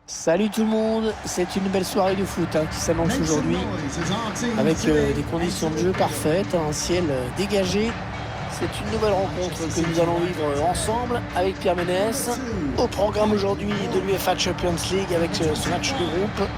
Salut tout le monde, c'est une belle soirée de foot qui s'annonce aujourd'hui avec des conditions de jeu parfaites, un ciel dégagé. C'est une nouvelle rencontre que nous allons vivre ensemble avec Pierre Ménès. Au programme aujourd'hui de l'UEFA Champions League avec ce match de groupe,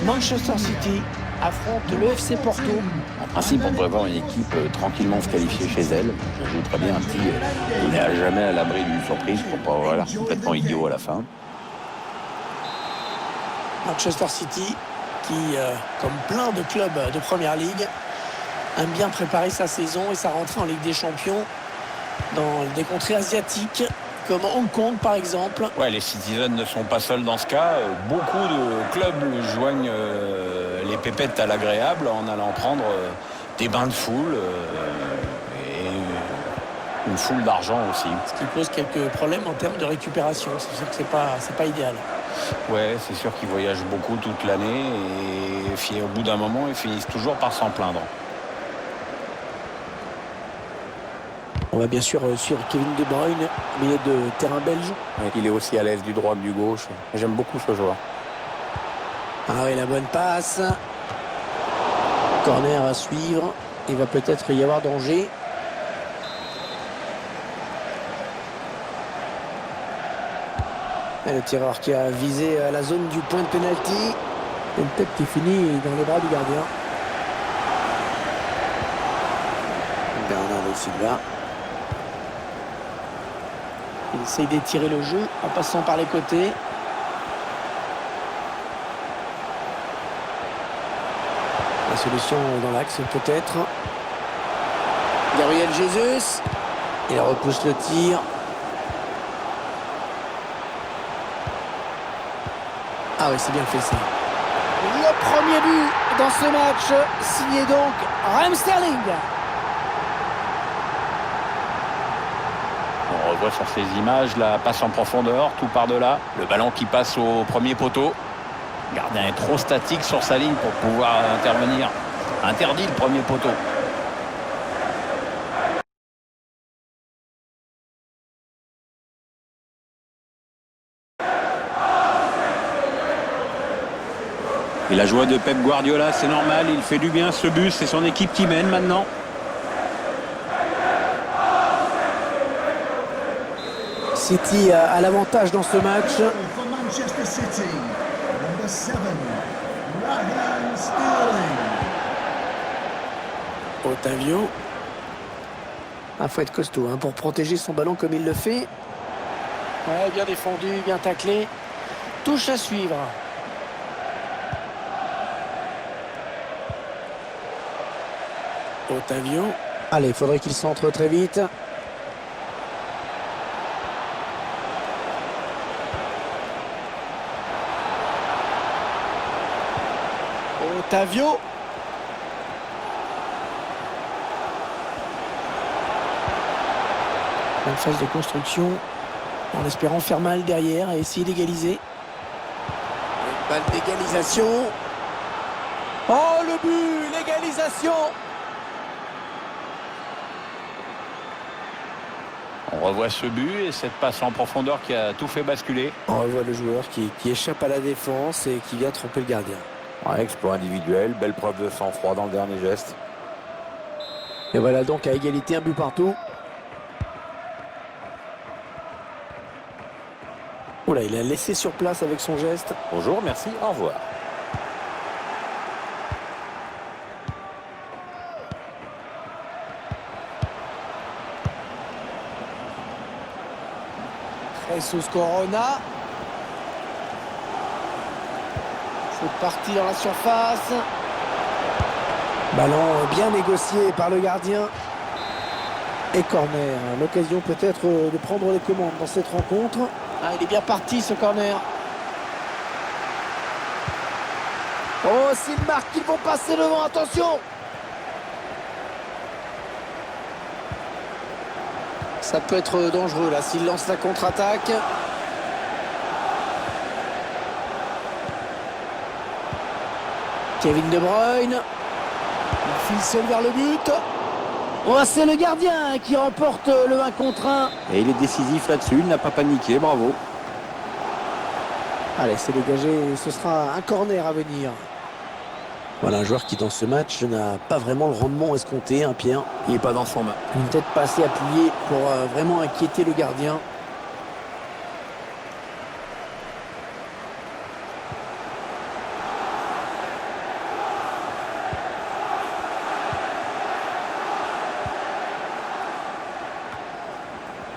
Manchester City affronte le FC Porto. En principe, on pourrait voir une équipe tranquillement se qualifier chez elle. J'ajouterais bien un petit il n'est jamais à l'abri d'une surprise pour pas avoir l'air complètement idiot à la fin. Manchester City qui, comme plein de clubs de Première Ligue, aime bien préparer sa saison et sa rentrée en Ligue des Champions dans des contrées asiatiques comme Hong Kong par exemple. Ouais, les Citizens ne sont pas seuls dans ce cas. Beaucoup de clubs joignent les pépettes à l'agréable en allant prendre des bains de foule et une foule d'argent aussi. Ce qui pose quelques problèmes en termes de récupération. C'est sûr que c'est pas idéal. Ouais, c'est sûr qu'ils voyagent beaucoup toute l'année et au bout d'un moment, ils finissent toujours par s'en plaindre. On va bien sûr suivre Kevin De Bruyne, milieu de terrain belge. Il est aussi à l'aise du droit que du gauche. J'aime beaucoup ce joueur. Ah oui, la bonne passe. Corner à suivre. Il va peut-être y avoir danger. Et le tireur qui a visé la zone du point de pénalty. Une tête qui finit dans les bras du gardien. Bernardo Silva. Il essaye d'étirer le jeu en passant par les côtés. La solution dans l'axe peut-être. Gabriel Jesus. Il repousse le tir. Ah oui, c'est bien fait ça. Le premier but dans ce match, signé donc Raheem Sterling. On revoit sur ces images la passe en profondeur, tout par-delà. Le ballon qui passe au premier poteau. Le gardien est trop statique sur sa ligne pour pouvoir intervenir. Interdit le premier poteau. Et la joie de Pep Guardiola, c'est normal, il fait du bien ce but, c'est son équipe qui mène maintenant. City a l'avantage dans ce match. Otavio. Il faut être costaud pour protéger son ballon comme il le fait. Ouais, bien défendu, bien taclé. Touche à suivre. Otavio. Allez, il faudrait qu'il centre très vite. Otavio. En phase de construction, en espérant faire mal derrière et essayer d'égaliser. Une balle d'égalisation. Oh, le but, l'égalisation. On revoit ce but et cette passe en profondeur qui a tout fait basculer. On revoit le joueur qui échappe à la défense et qui vient tromper le gardien. Ouais, exploit individuel, belle preuve de sang-froid dans le dernier geste. Et voilà donc à égalité, un but partout. Oula, il a laissé sur place avec son geste. Bonjour, merci, au revoir. Jesus Corona. C'est parti dans la surface. Ballon bien négocié par le gardien. Et corner. L'occasion peut-être de prendre les commandes dans cette rencontre. Ah, il est bien parti ce corner. Oh, s'il marque, ils vont passer devant. Attention! Ça peut être dangereux là s'il lance la contre-attaque. Kevin De Bruyne. Il file seul vers le but. Oh, c'est le gardien qui remporte le 1 contre 1. Et il est décisif là-dessus, il n'a pas paniqué, bravo. Allez, c'est dégagé et ce sera un corner à venir. Voilà un joueur qui dans ce match n'a pas vraiment le rendement escompté, hein, Pierre. Il n'est pas dans son match. Une tête pas assez appuyée pour vraiment inquiéter le gardien.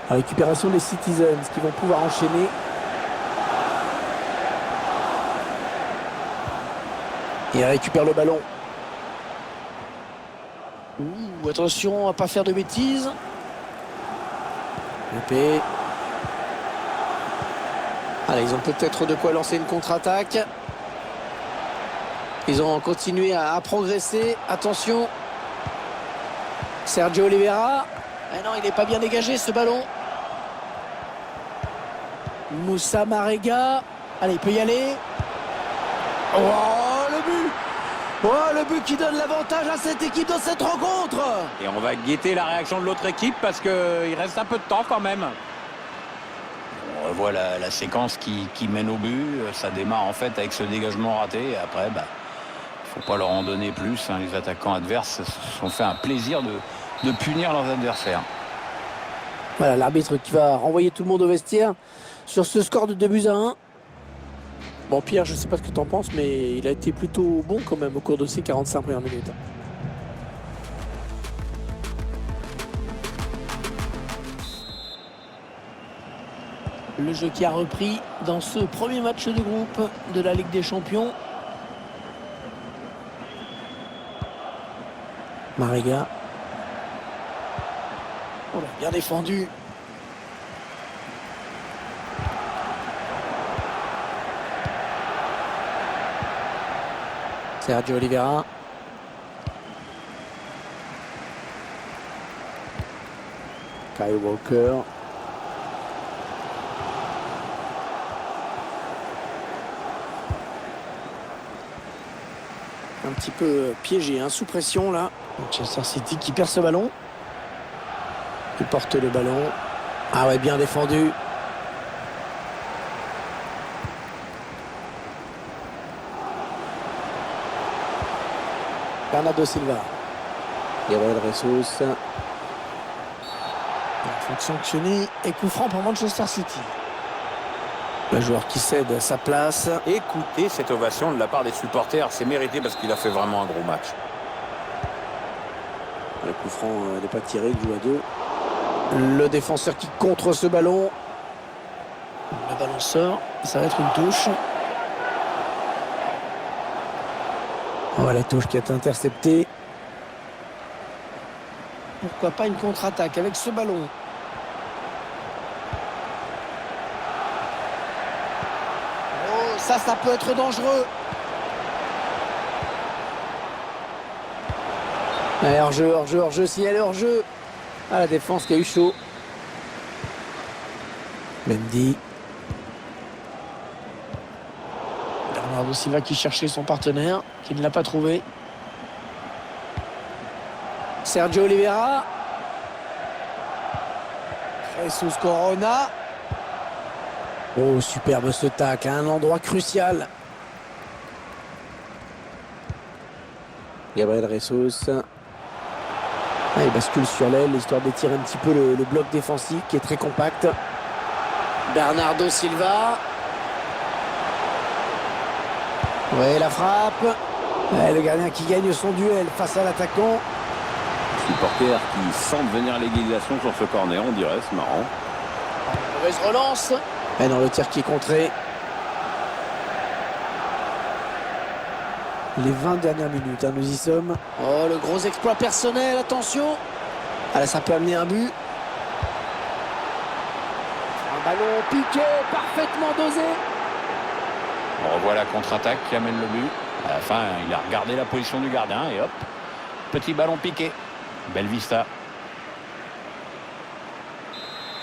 La récupération des Citizens qui vont pouvoir enchaîner. Et il récupère le ballon. Ouh, attention à ne pas faire de bêtises. Loupé. Allez, ils ont peut-être de quoi lancer une contre-attaque. Ils ont continué à progresser. Attention. Sergio Oliveira. Ah non, il n'est pas bien dégagé ce ballon. Moussa Marega. Allez, il peut y aller. Oh, le but! Oh, le but qui donne l'avantage à cette équipe dans cette rencontre. Et on va guetter la réaction de l'autre équipe parce qu'il reste un peu de temps quand même. On revoit la séquence qui mène au but. Ça démarre en fait avec ce dégagement raté. Et après, faut pas leur en donner plus. Hein. Les attaquants adverses se sont fait un plaisir de punir leurs adversaires. Voilà, l'arbitre qui va renvoyer tout le monde au vestiaire sur ce score de 2-1. Bon, Pierre, je ne sais pas ce que tu en penses, mais il a été plutôt bon quand même au cours de ces 45 premières minutes. Le jeu qui a repris dans ce premier match de groupe de la Ligue des Champions. Marega. Oh là, bien défendu. Sergio Oliveira. Kyle Walker. Un petit peu piégé, hein, sous pression là. Manchester City qui perd ce ballon. Il porte le ballon. Ah ouais, bien défendu. Bernardo Silva. Gabriel Jesus. Il faut sanctionner et coup franc pour Manchester City. Le joueur qui cède sa place. Écoutez cette ovation de la part des supporters. C'est mérité parce qu'il a fait vraiment un gros match. Le coup franc n'est pas tiré, il joue à deux. Le défenseur qui contre ce ballon. Le ballon sort. Ça va être une touche. Oh, la touche qui est interceptée. Pourquoi pas une contre-attaque avec ce ballon. Oh, ça peut être dangereux. Allez, hors-jeu, s'il y a hors-jeu. Ah, la défense qui a eu chaud. Mendy. Bernardo Silva qui cherchait son partenaire, qui ne l'a pas trouvé. Sergio Oliveira. Jesus Corona. Oh, superbe ce tacle, à un endroit crucial. Gabriel Jesus. Ah, il bascule sur l'aile, histoire d'étirer un petit peu le bloc défensif qui est très compact. Bernardo Silva. Ouais, la frappe. Ouais, le gardien qui gagne son duel face à l'attaquant. Supporters qui sentent venir l'égalisation sur ce corner, on dirait, c'est marrant. Mauvaise relance. Et dans le tir qui est contré. Les 20 dernières minutes, hein, nous y sommes. Oh, le gros exploit personnel, attention. Allez, ça peut amener un but. Un ballon piqué, parfaitement dosé. On revoit la contre-attaque qui amène le but. À la fin, il a regardé la position du gardien et hop, petit ballon piqué. Belle vista.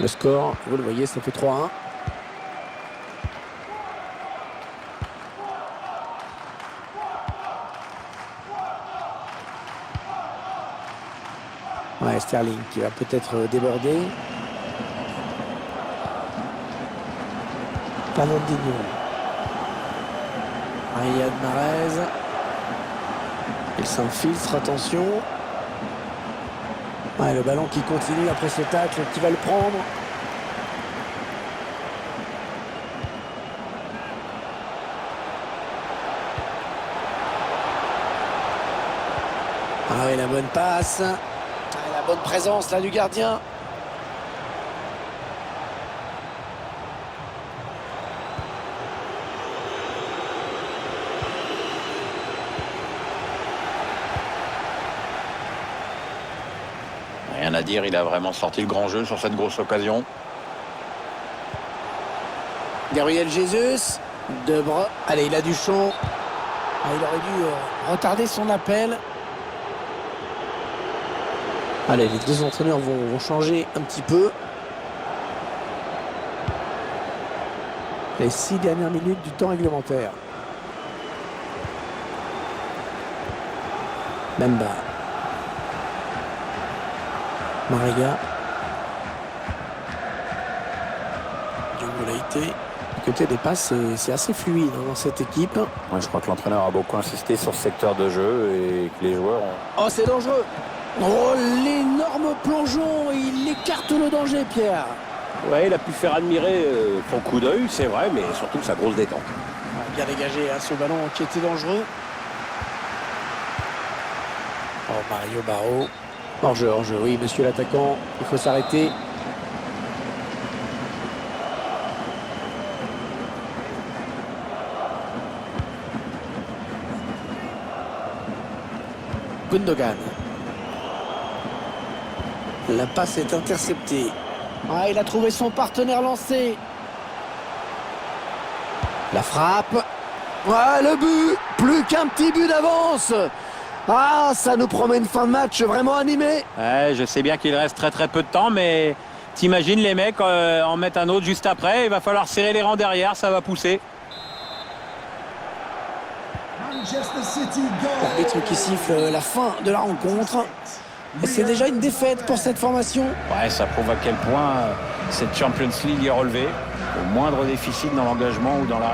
Le score, vous le voyez, ça fait 3-1. Ouais, Sterling qui va peut-être déborder. Fernandinho. Riyad Mahrez. Il s'infiltre, attention. Le ballon qui continue après ce tacle, qui va le prendre. La bonne passe. La bonne présence là du gardien. Rien à dire, il a vraiment sorti le grand jeu sur cette grosse occasion. Gabriel Jesus. Debre. Allez, il a du champ. Il aurait dû retarder son appel. Allez, les deux entraîneurs vont changer un petit peu. Les 6 dernières minutes du temps réglementaire. Bemba. Mariga. Du côté des passes, c'est assez fluide dans cette équipe. Ouais, je crois que l'entraîneur a beaucoup insisté sur ce secteur de jeu et que les joueurs ont... Oh, c'est dangereux! Oh, l'énorme plongeon! Il écarte le danger, Pierre. Ouais, il a pu faire admirer son coup d'œil, c'est vrai, mais surtout sa grosse détente. Bien dégagé, ce ballon qui était dangereux. Oh, Mario Barro. Hors-jeu, oui, monsieur l'attaquant. Il faut s'arrêter. Gundogan. La passe est interceptée. Il a trouvé son partenaire lancé. La frappe. Le but. Plus qu'un petit but d'avance. Ça nous promet une fin de match vraiment animée. Ouais, je sais bien qu'il reste très peu de temps, mais t'imagines les mecs en mettent un autre juste après. Il va falloir serrer les rangs derrière, ça va pousser. L'arbitre qui siffle la fin de la rencontre. Et c'est déjà une défaite pour cette formation. Ouais, ça prouve à quel point cette Champions League est relevée. Au moindre déficit dans l'engagement ou dans la